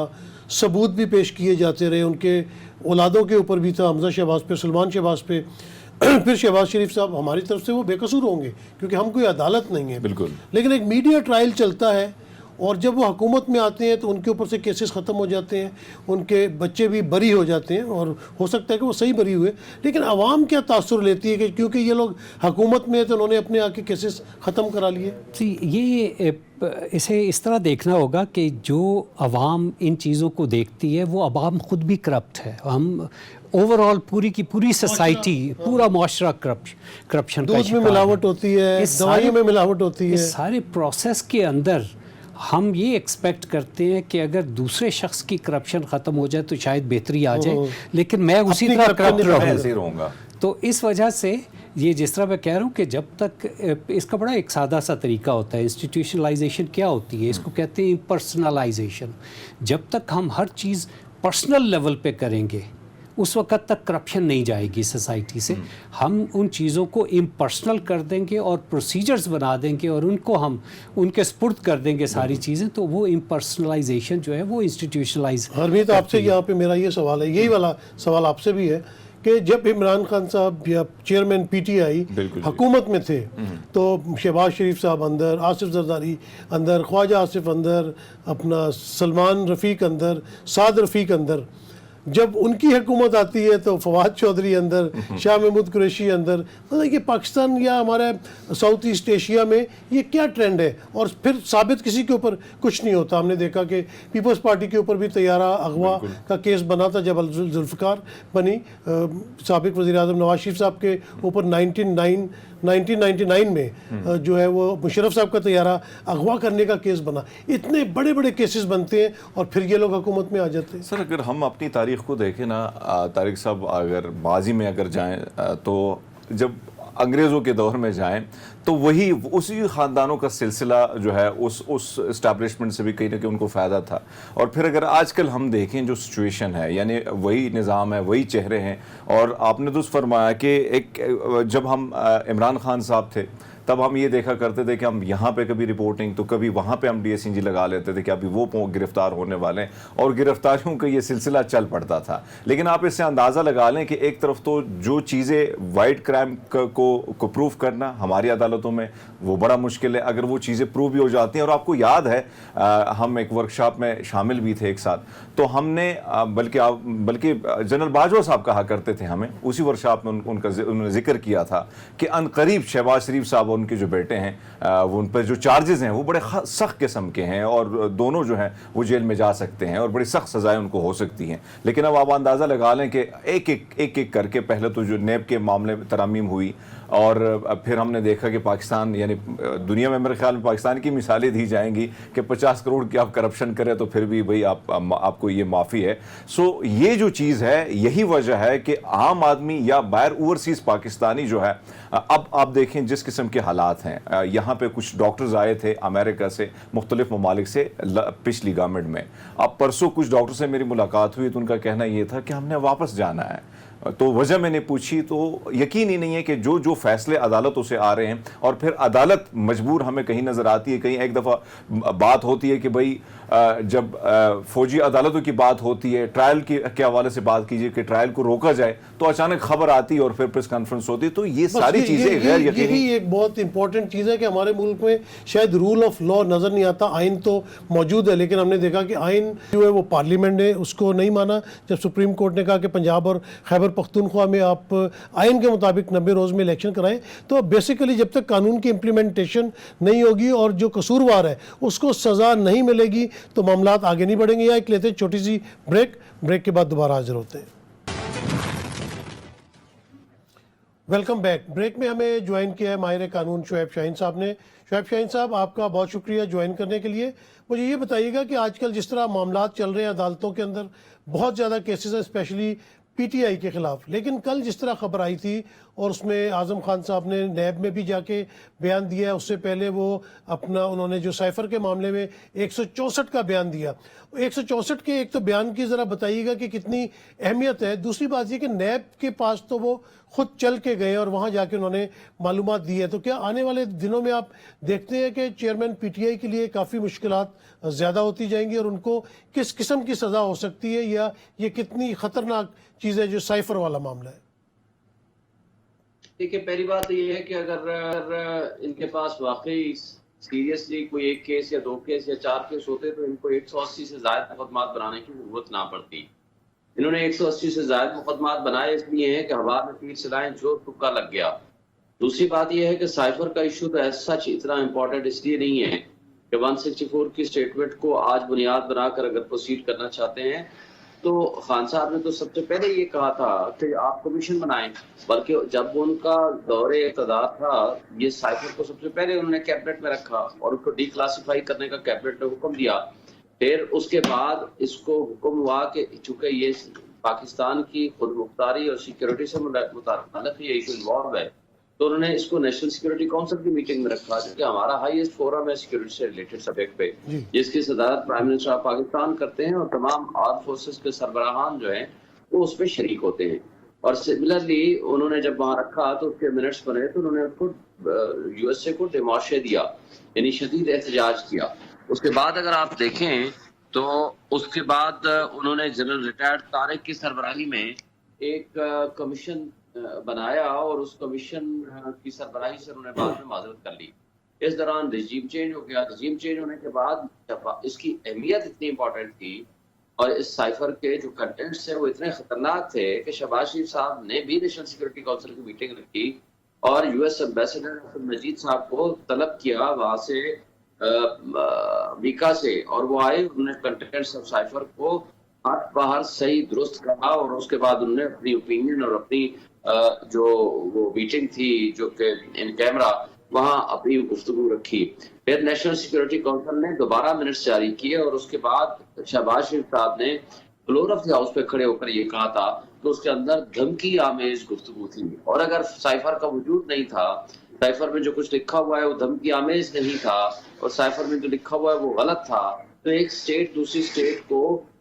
ثبوت بھی پیش کیے جاتے رہے, ان کے اولادوں کے اوپر بھی تھا, حمزہ شہباز پہ, سلمان شہباز پہ. پھر شہباز شریف صاحب ہماری طرف سے وہ بے قصور ہوں گے کیونکہ ہم کوئی عدالت نہیں ہے. بالکل. لیکن ایک میڈیا ٹرائل چلتا ہے, اور جب وہ حکومت میں آتے ہیں تو ان کے اوپر سے کیسز ختم ہو جاتے ہیں, ان کے بچے بھی بری ہو جاتے ہیں, اور ہو سکتا ہے کہ وہ صحیح بری ہوئے, لیکن عوام کیا تاثر لیتی ہے کہ کیونکہ یہ لوگ حکومت میں ہیں تو انہوں نے اپنے آ کے کیسز ختم کرا لیے. جی, یہ اسے اس طرح دیکھنا ہوگا کہ جو عوام ان چیزوں کو دیکھتی ہے وہ عوام خود بھی کرپٹ ہے. ہم اوور آل پوری کی پوری سوسائٹی, پورا معاشرہ کرپشن کا دودھ میں ملاوٹ ہوتی ہے, دوائیوں میں ملاوٹ ہوتی ہے. اس سارے پروسیس کے اندر ہم یہ ایکسپیکٹ کرتے ہیں کہ اگر دوسرے شخص کی کرپشن ختم ہو جائے تو شاید بہتری آ جائے, لیکن میں اسی طرح کرپٹ رہوں گا. تو اس وجہ سے یہ جس طرح میں کہہ رہا ہوں کہ جب تک اس کا بڑا ایک سادہ سا طریقہ ہوتا ہے. انسٹیٹیوشنلائزیشن کیا ہوتی ہے؟ اس کو کہتے ہیں امپرسنلائزیشن. جب تک ہم ہر چیز پرسنل لیول پہ کریں گے اس وقت تک کرپشن نہیں جائے گی سوسائٹی سے. ہم ان چیزوں کو امپرسنل کر دیں گے اور پروسیجرز بنا دیں گے اور ان کو ہم ان کے سپرد کر دیں گے ساری چیزیں, تو وہ امپرسنلائزیشن جو ہے وہ انسٹیٹیوشنلائز. حرمیت, آپ سے یہاں پہ میرا یہ سوال ہے, یہی والا سوال آپ سے بھی ہے کہ جب عمران خان صاحب یا چیئرمین پی ٹی آئی حکومت میں تھے تو شہباز شریف صاحب اندر, آصف زرداری اندر, خواجہ آصف اندر, اپنا سلمان رفیق اندر, سعد رفیق اندر. جب ان کی حکومت آتی ہے تو فواد چودھری اندر, شاہ محمود قریشی اندر. مطلب کہ پاکستان یا ہمارے ساؤتھ ایسٹ ایشیا میں یہ کیا ٹرینڈ ہے؟ اور پھر ثابت کسی کے اوپر کچھ نہیں ہوتا. ہم نے دیکھا کہ پیپلز پارٹی کے اوپر بھی طیارہ اغوا کا کیس بنا تھا جب ذوالفقار بنی. سابق وزیر اعظم نواز شریف صاحب کے اوپر 1999 میں جو ہے وہ مشرف صاحب کا طیارہ اغوا کرنے کا کیس بنا. اتنے بڑے بڑے کیسز بنتے ہیں اور پھر یہ لوگ حکومت میں آ جاتے ہیں. سر اگر ہم اپنی تاریخ کو دیکھیں نا طارق صاحب, اگر ماضی میں اگر جائیں تو جب انگریزوں کے دور میں جائیں تو وہی اسی خاندانوں کا سلسلہ جو ہے اس اسٹیبلشمنٹ سے بھی کہیں نہ کہیں ان کو فائدہ تھا. اور پھر اگر آج کل ہم دیکھیں جو سچویشن ہے, یعنی وہی نظام ہے, وہی چہرے ہیں. اور آپ نے درست فرمایا کہ ایک جب ہم عمران خان صاحب تھے تب ہم یہ دیکھا کرتے تھے کہ ہم یہاں پہ کبھی رپورٹنگ تو کبھی وہاں پہ ہم ڈی ایس این جی لگا لیتے تھے کہ ابھی وہ گرفتار ہونے والے ہیں, اور گرفتاریوں کا یہ سلسلہ چل پڑتا تھا. لیکن آپ اس سے اندازہ لگا لیں کہ ایک طرف تو جو چیزیں وائٹ کرائم کو پروف کرنا ہماری عدالتوں میں وہ بڑا مشکل ہے, اگر وہ چیزیں پروف بھی ہو جاتی ہیں. اور آپ کو یاد ہے ہم ایک ورکشاپ میں شامل بھی تھے ایک ساتھ, تو ہم نے بلکہ جنرل باجوہ صاحب کہا کرتے تھے ہمیں اسی ورکشاپ میں انہوں نے ذکر کیا تھا کہ ان قریب شہباز شریف صاحب ان کے جو بیٹے ہیں وہ ان پر جو چارجز ہیں وہ بڑے سخت قسم کے ہیں اور دونوں جو ہیں وہ جیل میں جا سکتے ہیں اور بڑی سخت سزائیں ان کو ہو سکتی ہیں. لیکن اب آپ اندازہ لگا لیں کہ ایک کر کے پہلے تو جو نیب کے معاملے میں ترامیم ہوئی, اور پھر ہم نے دیکھا کہ پاکستان, یعنی دنیا میں میرے خیال میں پاکستان کی مثالیں دی جائیں گی کہ 50 کروڑ کی آپ کرپشن کریں تو پھر بھی بھئی آپ کو یہ معافی ہے. سو یہ جو چیز ہے یہی وجہ ہے کہ عام آدمی یا باہر اوورسیز پاکستانی جو ہے, اب آپ دیکھیں جس قسم کے حالات ہیں. یہاں پہ کچھ ڈاکٹرز آئے تھے امریکہ سے, مختلف ممالک سے پچھلی گورنمنٹ میں. اب پرسوں کچھ ڈاکٹر سے میری ملاقات ہوئی تو ان کا کہنا یہ تھا کہ ہم نے واپس جانا ہے. تو وجہ میں نے پوچھی تو یقین ہی نہیں ہے کہ جو فیصلے عدالتوں سے آ رہے ہیں, اور پھر عدالت مجبور ہمیں کہیں نظر آتی ہے, کہیں ایک دفعہ بات ہوتی ہے کہ بھئی جب فوجی عدالتوں کی بات ہوتی ہے, ٹرائل کے حوالے سے بات کیجئے کہ ٹرائل کو روکا جائے, تو اچانک خبر آتی ہے اور پھر پریس کانفرنس ہوتی ہے. تو یہ ساری چیزیں غیر یقینی. یہی ایک بہت امپورٹنٹ چیز ہے کہ ہمارے ملک میں شاید رول آف لا نظر نہیں آتا. آئین تو موجود ہے لیکن ہم نے دیکھا کہ آئین جو ہے وہ پارلیمنٹ نے اس کو نہیں مانا. جب سپریم کورٹ نے کہا کہ پنجاب اور خیبر پختونخوا میں آپ آئین کے مطابق 90 روز میں الیکشن کرائیں, تو بیسیکلی جب تک قانون کی امپلیمنٹیشن نہیں ہوگی اور جو قصوروار ہے اس کو سزا نہیں ملے گی تو معاملات آگے نہیں بڑھیں گے. یا ایک لیتے ہیں چھوٹی سی بریک کے بعد دوبارہ حاضر ہوتے ہیں. Welcome back. بریک میں ہمیں جوائن کیا ہے ماہر قانون شعیب شاہین صاحب نے. شعیب شاہین صاحب, آپ کا بہت شکریہ جوائن کرنے کے لیے. مجھے یہ بتائیے گا کہ آج کل جس طرح معاملات چل رہے ہیں عدالتوں کے اندر, بہت زیادہ کیسز ہیں اسپیشلی پی ٹی آئی کے خلاف, لیکن کل جس طرح خبر آئی تھی اور اس میں اعظم خان صاحب نے نیب میں بھی جا کے بیان دیا ہے, اس سے پہلے وہ انہوں نے جو سائفر کے معاملے میں 164 کا بیان دیا. 164 کے ایک تو بیان کی ذرا بتائیے گا کہ کتنی اہمیت ہے. دوسری بات یہ کہ نیب کے پاس تو وہ خود چل کے گئے اور وہاں جا کے انہوں نے معلومات دی ہے, تو کیا آنے والے دنوں میں آپ دیکھتے ہیں کہ چیئرمین پی ٹی آئی کے لیے کافی مشکلات زیادہ ہوتی جائیں گی اور ان کو کس قسم کی سزا ہو سکتی ہے, یا یہ کتنی خطرناک چیز ہے جو سائفر والا معاملہ ہے؟ دیکھیں, پہلی بات یہ ہے کہ اگر ان کے پاس واقعی سیریسلی کوئی ایک کیس یا 2 کیس یا 4 کیس ہوتے تو ان کو 180 سے زائد مقدمات بنانے کی ضرورت نہ پڑتی. انہوں نے 180 سے زائد مقدمات بنائے اس لیے ہیں کہ ہوا میں تیر چلائیں جو تکا لگ گیا. دوسری بات یہ ہے کہ سائفر کا ایشو تو ایز سچ اتنا امپورٹنٹ اس لیے نہیں ہے کہ 164 کی اسٹیٹمنٹ کو آج بنیاد بنا کر اگر پروسیڈ کرنا چاہتے ہیں تو خان صاحب نے تو سب سے پہلے یہ کہا تھا کہ آپ کمیشن بنائیں, بلکہ جب ان کا دور اقتدار تھا یہ سائفر کو سب سے پہلے انہوں نے کیبنٹ میں رکھا اور اس کو ڈی کلاسیفائی کرنے کا کیبنٹ نے حکم دیا. پھر اس کے بعد اس کو حکم ہوا کہ چونکہ یہ پاکستان کی خود مختاری اور سیکورٹی سے متعلق یہ ایشو انوالو ہے، تو انہوں نے اس کو نیشنل سیکورٹی کونسل کی میٹنگ میں رکھا، جو کہ ہمارا ہائیسٹ فورم ہے سیکورٹی سے ریلیٹڈ سبجیکٹ پہ، جس کی صدارت پرائم منسٹر آف پاکستان کرتے ہیں، اور تمام آرم فورسز کے سربراہان جو ہیں وہ اس پہ شریک ہوتے ہیں۔ اور سملرلی انہوں نے جب وہاں رکھا تو اس کے منٹس بنے، تو انہوں نے اس کو یو ایس اے کو ڈیمارشے دیا، یعنی شدید احتجاج کیا۔ اس کے بعد اگر آپ دیکھیں تو اس کے بعد انہوں نے جنرل ریٹائرڈ طارق کی سربراہی میں ایک کمیشن بنایا، اور اس کمیشن کی سربراہی سے انہوں نے بعد میں معذرت کر لی۔ اس دوران رجیم چینج ہو گیا۔ رجیم چینج ہونے کے بعد اس کی اہمیت اتنی امپورٹنٹ تھی، اور اس سائفر کے جو کنٹینٹس ہیں وہ اتنے خطرناک تھے کہ شہباز شریف صاحب نے بھی نیشنل سیکورٹی کونسل کی میٹنگ رکھی، اور یو ایس ایمبیسڈر مجید صاحب کو طلب کیا وہاں سے امریکہ سے، اور وہ آئے، انہوں نے کنٹینٹس آف سائفر کو ہاتھ باہر صحیح درست کہا، اور اس کے بعد انہوں نے اپنی اوپینین اور اپنی جو وہ میٹنگ تھی جو کہ ان کیمرہ وہاں اپنی گفتگو رکھی۔ پھر نیشنل سیکورٹی کونسل نے دوبارہ منٹس جاری کیے، اور اس کے بعد شہباز شریف صاحب نے فلور آف دی ہاؤس پہ کھڑے ہو کر یہ کہا تھا کہ اس کے اندر دھمکی آمیز گفتگو تھی، اور اگر سائفر کا وجود نہیں تھا، سائفر میں جو کچھ لکھا ہوا ہے وہ دھمکی آمیز نہیں تھا، اور سائفر میں جو لکھا ہوا ہے وہ غلط تھا، تو ایک سٹیٹ دوسری سٹیٹ کو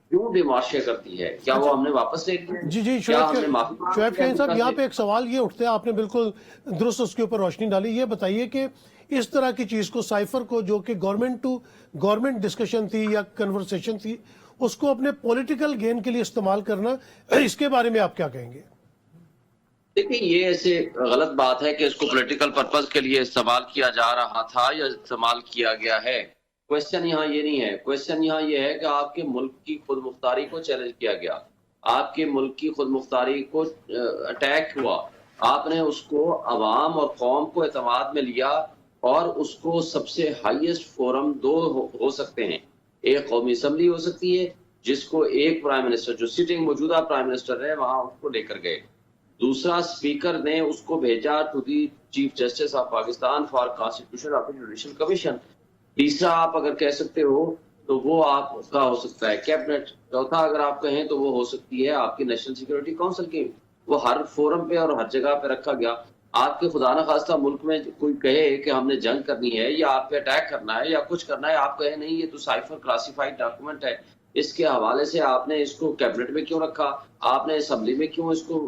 کیوں ڈیمارشے کرتی ہے؟ کیا وہ ہم نے واپس لے لیا؟ جی شعیب شاہین صاحب، یہاں پہ ایک سوال یہ اٹھتا ہے، آپ نے بالکل درست اس کے اوپر روشنی ڈالی۔ یہ بتائیے کہ اس طرح کی چیز کو، سائفر کو، جو کہ گورنمنٹ ٹو گورنمنٹ ڈسکشن تھی یا کنورسیشن تھی، اس کو اپنے پولیٹیکل گین کے لیے استعمال کرنا، اس کے بارے میں آپ کیا کہیں گے؟ دیکھیں، یہ ایسے غلط بات ہے کہ اس کو پولیٹیکل پرپز کے لیے استعمال کیا جا رہا تھا یا استعمال کیا گیا ہے۔ کوشچن یہاں یہ نہیں ہے، کوشچن یہاں یہ ہے کہ آپ کے ملک کی خود مختاری کو چیلنج کیا گیا، آپ کے ملک کی خود مختاری کو اٹیک ہوا، آپ نے اس کو عوام اور قوم کو اعتماد میں لیا، اور اس کو سب سے ہائیسٹ فورم دو ہو سکتے ہیں، ایک قومی اسمبلی ہو سکتی ہے جس کو ایک پرائم منسٹر جو سٹنگ موجودہ پرائم منسٹر ہے وہاں اس کو لے کر گئے، دوسرا اسپیکر نے اس کو بھیجا to the chief justice of Pakistan for constitution of judicial commission, تیسرا آپ اگر کہہ سکتے ہو تو وہ آپ کا ہو سکتا ہے کیبنٹ، چوتھا اگر آپ کہیں تو وہ ہو سکتی ہے آپ کی نیشنل سیکورٹی کونسل کی۔ وہ ہر فورم پہ اور ہر جگہ پہ رکھا گیا۔ آپ کے خدا نخواستہ ملک میں کوئی کہے کہ ہم نے جنگ کرنی ہے یا آپ پہ اٹیک کرنا ہے یا کچھ کرنا ہے، آپ کہیں نہیں یہ تو سائفر کلاسیفائڈ ڈاکومنٹ ہے، اس کے حوالے سے آپ نے اس کو کیبنٹ میں کیوں رکھا، آپ نے اسمبلی میں کیوں اس کو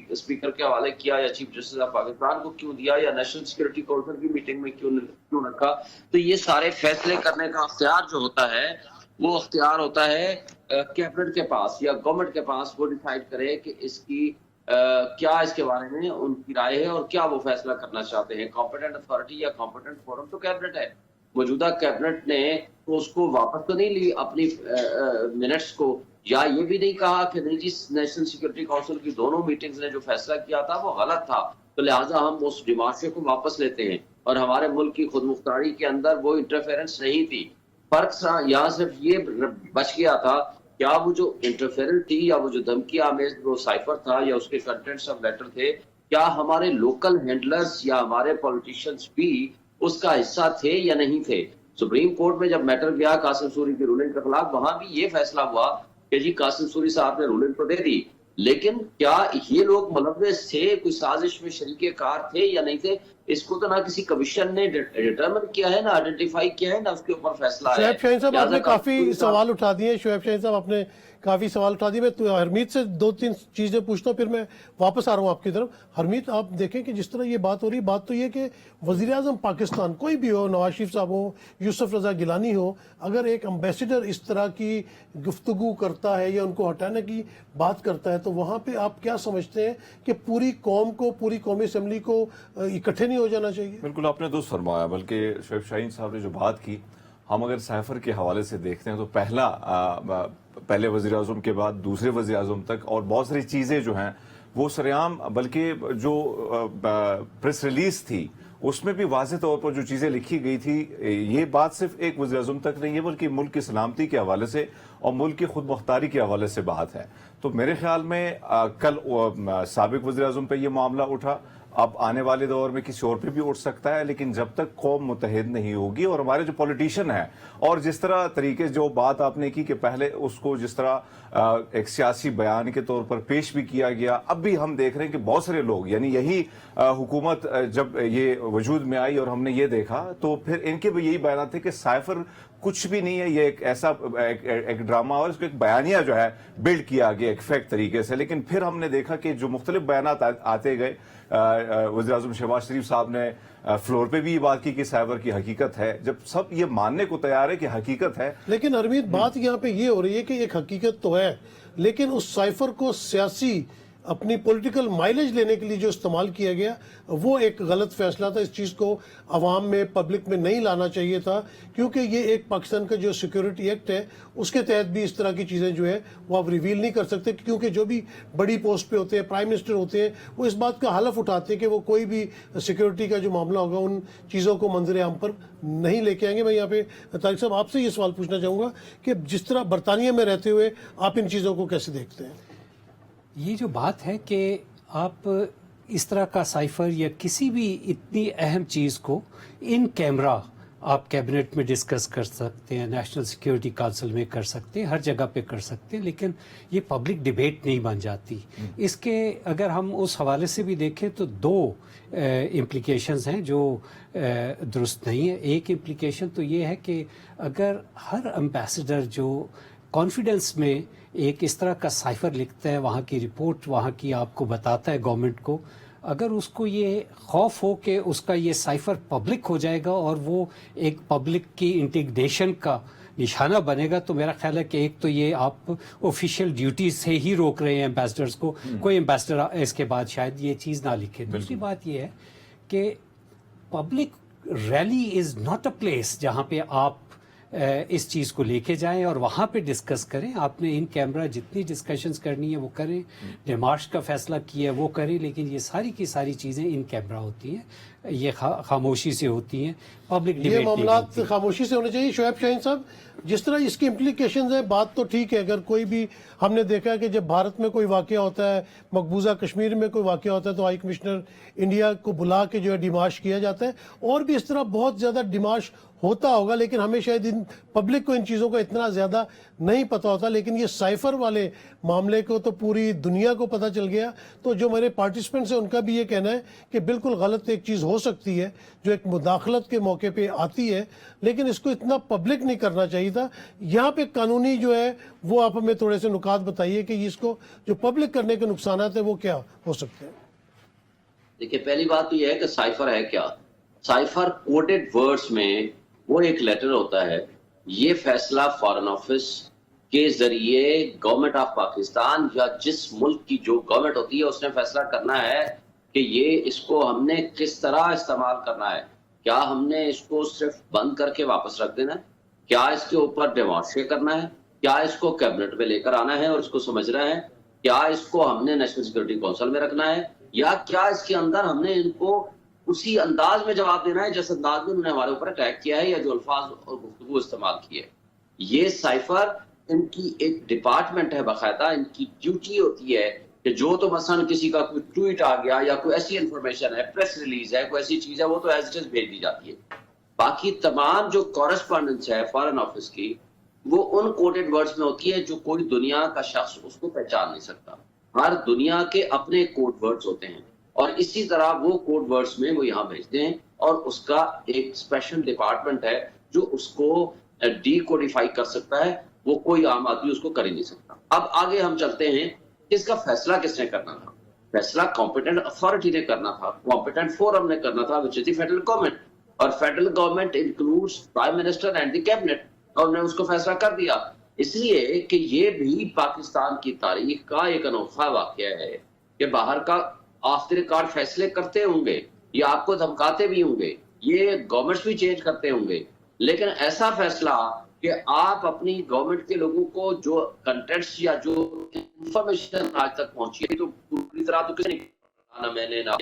اسپیکر کے حوالے کیا، یا چیف جسٹس آف پاکستان کو کیوں دیا، یا نیشنل سیکورٹی کونسل کی میٹنگ میں کیوں رکھا؟ تو یہ سارے فیصلے کرنے کا اختیار جو ہوتا ہے وہ اختیار ہوتا ہے کیبنٹ کے پاس یا گورنمنٹ کے پاس، وہ ڈیسائیڈ کرے کہ اس کی کیا اس کے بارے میں ان کی رائے ہے اور کیا وہ فیصلہ کرنا چاہتے ہیں۔ کمپیٹنٹ اتھارٹی یا کمپیٹنٹ فورم تو کیبنٹ ہے۔ موجودہ کیبنٹ نے تو اس کو واپس تو نہیں لی اپنی منٹس کو، یا یہ بھی نہیں کہا کہ نہیں جی نیشنل سیکورٹی کونسل کی دونوں میٹنگز نے جو فیصلہ کیا تھا وہ غلط تھا، تو لہٰذا ہم اس ڈیمارشے کو واپس لیتے ہیں، اور ہمارے ملک کی خود مختاری کے اندر وہ انٹرفیرنس نہیں تھی۔ فرق یہاں صرف یہ بچ گیا تھا، کیا وہ جو انٹرفیرنس تھی یا وہ جو دھمکی آمیز وہ سائفر تھا یا اس کے کنٹینٹس آف لیٹر تھے، کیا ہمارے لوکل ہینڈلرز یا ہمارے پولیٹیشینز بھی اس کا حصہ تھے یا نہیں تھے؟ سپریم کورٹ میں جب میٹر گیا قاسم سوری کی رولنگ کے خلاف، وہاں بھی یہ فیصلہ ہوا کہ جی قاسم سوری صاحب نے رولنگ تو دے دی، لیکن کیا یہ لوگ ملوث تھے، کوئی سازش میں شریک کار تھے یا نہیں تھے؟ اس کو تو نہ کسی کمیشن نے ڈیٹرمن کیا ہے، نہ آئیڈینٹیفائی کیا ہے، نہ اس کے اوپر فیصلہ ہے۔ شعیب شاہین صاحب، آپ نے کافی سوال اٹھا دیے، شعیب شاہین صاحب آپ نے کافی سوال اٹھا دیے۔ میں ہرمیت سے دو تین چیزیں پوچھتا ہوں، پھر میں واپس آ رہا ہوں آپ کی طرف۔ ہرمیت، آپ دیکھیں کہ جس طرح یہ بات ہو رہی، بات تو یہ کہ وزیر اعظم پاکستان کوئی بھی ہو، نواز شریف صاحب ہو، یوسف رضا گیلانی ہو، اگر ایک امبیسڈر اس طرح کی گفتگو کرتا ہے یا ان کو ہٹانے کی بات کرتا ہے، تو وہاں پہ آپ کیا سمجھتے ہیں کہ پوری قوم کو، پوری قومی اسمبلی کو اکٹھے نہیں ہو جانا چاہیے؟ بالکل آپ نے درست فرمایا، بلکہ شعیب شاہین صاحب نے جو بات کی، ہم اگر سائفر کے حوالے سے دیکھتے ہیں تو پہلے وزیر اعظم کے بعد دوسرے وزیر اعظم تک اور بہت ساری چیزیں جو ہیں وہ سریعام، بلکہ جو پریس ریلیز تھی اس میں بھی واضح طور پر جو چیزیں لکھی گئی تھی، یہ بات صرف ایک وزیر اعظم تک نہیں ہے بلکہ ملک کی سلامتی کے حوالے سے اور ملک کی خود مختاری کے حوالے سے بات ہے. تو میرے خیال میں کل سابق وزیر اعظم پہ یہ معاملہ اٹھا, اب آنے والے دور میں کسی اور پہ بھی اٹھ سکتا ہے, لیکن جب تک قوم متحد نہیں ہوگی, اور ہمارے جو پولیٹیشین ہیں, اور جس طرح طریقے جو بات آپ نے کی کہ پہلے اس کو جس طرح ایک سیاسی بیان کے طور پر پیش بھی کیا گیا, اب بھی ہم دیکھ رہے ہیں کہ بہت سارے لوگ, یعنی یہی حکومت جب یہ وجود میں آئی اور ہم نے یہ دیکھا, تو پھر ان کے بھی یہی بیانات تھے کہ سائفر کچھ بھی نہیں ہے, یہ ایک ایسا ایک ڈرامہ, اور اس کو ایک بیانیہ جو ہے بلڈ کیا گیا ایک فیک طریقے سے. لیکن پھر ہم نے دیکھا کہ جو مختلف بیانات آتے گئے, وزیر اعظم شہباز شریف صاحب نے فلور پہ بھی یہ بات کی کہ سائبر کی حقیقت ہے, جب سب یہ ماننے کو تیار ہے کہ حقیقت ہے. لیکن ارمیت بات یہاں پہ یہ ہو رہی ہے کہ ایک حقیقت تو ہے, لیکن اس سائفر کو سیاسی اپنی پولیٹیکل مائلیج لینے کے لیے جو استعمال کیا گیا وہ ایک غلط فیصلہ تھا. اس چیز کو عوام میں, پبلک میں نہیں لانا چاہیے تھا, کیونکہ یہ ایک پاکستان کا جو سیکیورٹی ایکٹ ہے اس کے تحت بھی اس طرح کی چیزیں جو ہے وہ آپ ریویل نہیں کر سکتے, کیونکہ جو بھی بڑی پوسٹ پہ ہوتے ہیں, پرائم منسٹر ہوتے ہیں, وہ اس بات کا حلف اٹھاتے ہیں کہ وہ کوئی بھی سیکیورٹی کا جو معاملہ ہوگا ان چیزوں کو منظر عام پر نہیں لے کے آئیں گے. میں یہاں پہ طارق صاحب آپ سے یہ سوال پوچھنا چاہوں گا کہ جس طرح برطانیہ میں رہتے ہوئے آپ ان چیزوں کو کیسے دیکھتے ہیں؟ یہ جو بات ہے کہ آپ اس طرح کا سائفر یا کسی بھی اتنی اہم چیز کو ان کیمرہ آپ کیبنٹ میں ڈسکس کر سکتے ہیں, نیشنل سیکیورٹی کونسل میں کر سکتے ہیں, ہر جگہ پہ کر سکتے ہیں, لیکن یہ پبلک ڈیبیٹ نہیں بن جاتی. اس کے اگر ہم اس حوالے سے بھی دیکھیں تو دو امپلیکیشنز ہیں جو درست نہیں ہیں. ایک امپلیکیشن تو یہ ہے کہ اگر ہر امبیسڈر جو کانفیڈنس میں ایک اس طرح کا سائفر لکھتا ہے, وہاں کی رپورٹ وہاں کی آپ کو بتاتا ہے گورنمنٹ کو, اگر اس کو یہ خوف ہو کہ اس کا یہ سائفر پبلک ہو جائے گا اور وہ ایک پبلک کی انٹیگریشن کا نشانہ بنے گا, تو میرا خیال ہے کہ ایک تو یہ آپ آفیشیل ڈیوٹی سے ہی روک رہے ہیں امبیسڈرز کو. کوئی امبیسڈر اس کے بعد شاید یہ چیز نہ لکھے. دوسری بات یہ ہے کہ public really is not a place جہاں پہ آپ اس چیز کو لے کے جائیں اور وہاں پہ ڈسکس کریں. آپ نے ان کیمرہ جتنی ڈسکشنز کرنی ہے وہ کریں, ڈیمارش کا فیصلہ کیا ہے وہ کریں, لیکن یہ ساری کی ساری چیزیں ان کیمرہ ہوتی ہیں, یہ خاموشی سے ہوتی ہیں, پبلک ڈیبیٹ یہ معاملات خاموشی سے ہونے چاہیے. شعیب شاہین صاحب, جس طرح اس کی امپلیکیشنز ہیں, بات تو ٹھیک ہے, اگر کوئی بھی ہم نے دیکھا ہے کہ جب بھارت میں کوئی واقعہ ہوتا ہے, مقبوضہ کشمیر میں کوئی واقعہ ہوتا ہے, تو ہائی کمشنر انڈیا کو بلا کے جو ہے ڈیمارش کیا جاتا ہے, اور بھی اس طرح بہت زیادہ ڈیمارش ہوتا ہوگا, لیکن ہمیں شاید ان پبلک کو ان چیزوں کا اتنا زیادہ نہیں پتہ ہوتا. لیکن یہ سائفر والے معاملے کو تو پوری دنیا کو پتہ چل گیا. تو جو میرے پارٹیسپینٹس ہیں ان کا بھی یہ کہنا ہے کہ بالکل غلط ایک چیز ہو سکتی ہے جو ایک مداخلت کے موقع پہ آتی ہے, لیکن اس کو اتنا پبلک نہیں کرنا چاہیے تھا. یہاں پہ قانونی جو ہے وہ آپ ہمیں تھوڑے سے نکات بتائیے کہ اس کو جو پبلک کرنے کے نقصانات ہیں وہ کیا ہو سکتے ہیں. دیکھیے, پہلی بات تو یہ ہے کہ سائفر ہے کیا. سائفر کوڈڈ ورڈز میں وہ ایک لیٹر ہوتا ہے. یہ فیصلہ فارن آفس کے ذریعے گورنمنٹ آف پاکستان یا جس ملک کی جو گورنمنٹ ہوتی ہے اس نے فیصلہ کرنا ہے کہ یہ اس کو ہم نے کس طرح استعمال کرنا ہے. کیا ہم نے اس کو صرف بند کر کے واپس رکھ دینا ہے, کیا اس کے اوپر ڈیمارشے کرنا ہے, کیا اس کو کیبنٹ میں لے کر آنا ہے اور اس کو سمجھنا ہے, کیا اس کو ہم نے نیشنل سیکورٹی کونسل میں رکھنا ہے, یا کیا اس کے اندر ہم نے ان کو اسی انداز میں جواب دینا ہے جس انداز میں انہوں نے ہمارے اوپر اٹیک کیا ہے یا جو الفاظ اور گفتگو استعمال کی ہے. یہ سائفر ان کی ایک ڈپارٹمنٹ ہے باقاعدہ, ان کی ڈیوٹی ہوتی ہے کہ جو تو مثلا کسی کا کوئی ٹویٹ آ گیا یا کوئی ایسی انفارمیشن ہے, پریس ریلیز ہے, کوئی ایسی چیز ہے, وہ تو ایز اٹ از بھیج دی جاتی ہے. باقی تمام جو کورسپونڈنس ہے فارن آفس کی وہ ان کوڈڈ ورڈز میں ہوتی ہے جو کوئی دنیا کا شخص اس کو پہچان نہیں سکتا. ہر دنیا کے اپنے کوڈ ورڈز ہوتے ہیں اور اسی طرح وہ کوڈ ورڈز میں وہ یہاں بھیجتے ہیں, اور اس کا ایک اسپیشل ڈپارٹمنٹ ہے جو اس کو ڈی کوڈیفائی کر سکتا ہے. وہ کوئی عام آدمی اس کو کر ہی نہیں سکتا. اب آگے ہم چلتے ہیں, اس کا فیصلہ کس نے کرنا تھا. فیصلہ کمپیٹنٹ اتھارٹی نے کرنا تھا, کمپیٹنٹ فورم نے کرنا تھا, which is the federal government, اور federal government includes prime minister and the cabinet, اور انہوں نے اس کو فیصلہ کر دیا. اس لیے کہ یہ بھی پاکستان کی تاریخ کا ایک انوکھا واقعہ ہے کہ باہر کا آخر کار فیصلے کرتے ہوں گے یا آپ کو دھمکاتے بھی ہوں گے, یہ گورنمنٹس بھی چینج کرتے ہوں گے, لیکن ایسا فیصلہ کہ آپ اپنی گورنمنٹ کے لوگوں کو جو کنٹینٹس یا جو انفارمیشن آج تک پہنچی ہے تو پوری طرح تو کسی نے میں نے نہ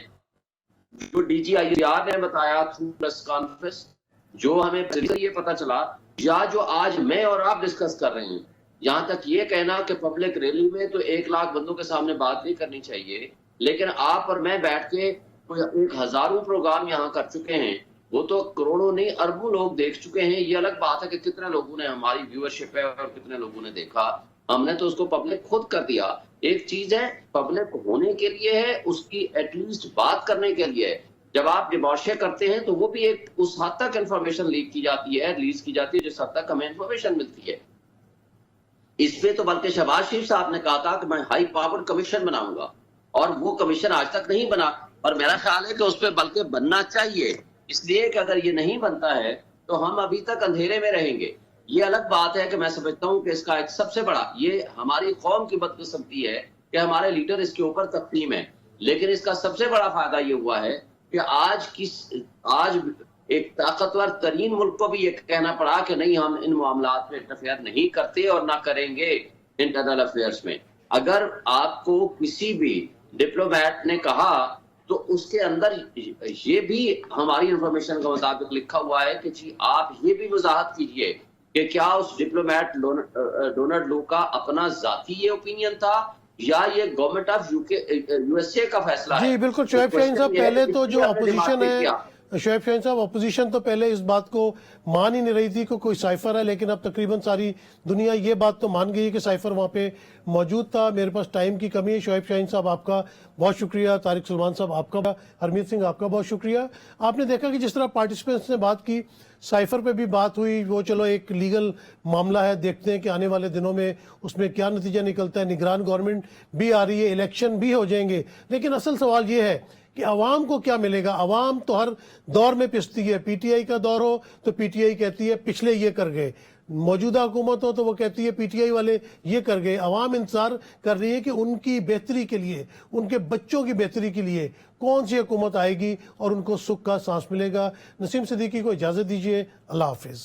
جو ڈی جی آئی آر نے بتایا تھرو پریس کانفرنس, جو ہمیں یہ پتا چلا, یا جو آج میں اور آپ ڈسکس کر رہے ہیں یہاں تک یہ کہنا کہ پبلک ریلی میں تو 1 لاکھ بندوں کے سامنے بات نہیں کرنی چاہیے، لیکن آپ اور میں بیٹھ کے ایک ہزاروں پروگرام یہاں کر چکے ہیں، وہ تو کروڑوں نہیں اربوں لوگ دیکھ چکے ہیں. یہ الگ بات ہے کہ کتنے لوگوں نے ہماری ویورشپ ہے اور کتنے لوگوں نے دیکھا، ہم نے تو اس کو پبلک خود کر دیا. ایک چیز ہے پبلک ہونے کے لیے ہے، اس کی ایٹ لیسٹ بات کرنے کے لیے ہے. جب آپ ڈیمارشے کرتے ہیں تو وہ بھی ایک اس حد تک انفارمیشن لیک کی جاتی ہے، ریلیز کی جاتی ہے جس حد تک ہمیں انفارمیشن ملتی ہے. اس پہ تو بلکہ شہباز شریف صاحب نے کہا تھا کہ میں ہائی پاور کمیشن بناؤں گا، اور وہ کمیشن آج تک نہیں بنا، اور میرا خیال ہے کہ اس پہ بلکہ بننا چاہیے، اس لیے کہ اگر یہ نہیں بنتا ہے تو ہم ابھی تک اندھیرے میں رہیں گے. یہ الگ بات ہے کہ میں سمجھتا ہوں کہ اس کا ایک سب سے بڑا، یہ ہماری قوم کی بدقسمتی ہے کہ ہمارے لیڈر اس کے اوپر تقسیم ہے، لیکن اس کا سب سے بڑا فائدہ یہ ہوا ہے کہ آج ایک طاقتور ترین ملک کو بھی یہ کہنا پڑا کہ نہیں، ہم ان معاملات میں انٹرفیئر نہیں کرتے اور نہ کریں گے انٹرنل افیئرس میں. اگر آپ کو کسی بھی ڈپلومیٹ نے کہا تو اس کے اندر یہ بھی ہماری انفارمیشن کے مطابق لکھا ہوا ہے کہ جی آپ یہ بھی وضاحت کیجئے کہ کیا اس ڈپلومیٹ ڈونلڈ لو کا اپنا ذاتی یہ اوپینین تھا یا یہ government of U S A کا فیصلہ ہے. جی بالکل شعیب شاہین صاحب، پہلے تو جو اپوزیشن ہے، شعیب شاہین صاحب اپوزیشن تو پہلے اس بات کو مان ہی نہیں رہی تھی کہ کوئی سائفر ہے، لیکن اب تقریباً ساری دنیا یہ بات تو مان گئی ہے کہ سائفر وہاں پہ موجود تھا. میرے پاس ٹائم کی کمی ہے. شعیب شاہین صاحب آپ کا بہت شکریہ، طارق سلمان صاحب آپ کا، ہرمیت سنگھ آپ کا بہت شکریہ. آپ نے دیکھا کہ جس طرح پارٹیسپینٹس نے بات کی، سائفر پہ بھی بات ہوئی، وہ چلو ایک لیگل معاملہ ہے، دیکھتے ہیں کہ آنے والے دنوں میں اس میں کیا نتیجہ نکلتا ہے. نگران گورنمنٹ بھی آ رہی ہے، الیکشن بھی ہو جائیں گے، لیکن اصل سوال یہ ہے کہ عوام کو کیا ملے گا. عوام تو ہر دور میں پستی ہے، پی ٹی آئی کا دور ہو تو پی ٹی آئی کہتی ہے پچھلے یہ کر گئے، موجودہ حکومت ہو تو وہ کہتی ہے پی ٹی آئی والے یہ کر گئے. عوام انتظار کر رہی ہے کہ ان کی بہتری کے لیے، ان کے بچوں کی بہتری کے لیے کون سی حکومت آئے گی اور ان کو سکھ کا سانس ملے گا. نسیم صدیقی کو اجازت دیجیے، اللہ حافظ.